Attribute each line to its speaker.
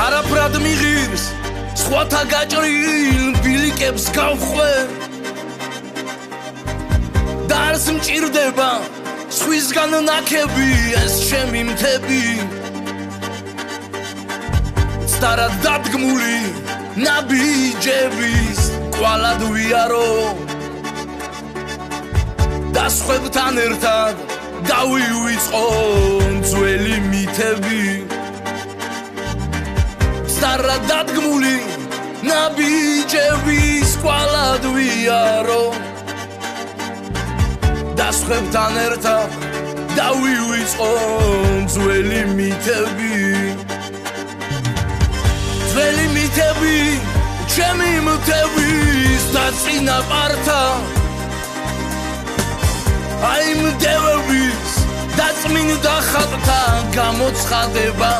Speaker 1: არაფრად მიღირს სხვათა გაჭრილ ბილიკებს გავხვენ და არს მჭირდება სხვისგან ნაქები ეს ჩემი მთები სტარად დადგმული ნაბიჯების კვალად ვიარო და სხვებთან ერთად დავივიწყო ძველი მითები სტარად დადგმული ნაბიჯების კვალად ვიარო და სხვებთან ერთად დავივიწყო ძველი მითები ძველი მითები ჩემი მთების და წინაპართა აი მდევების და წმინდა ხატთა გამოცხადება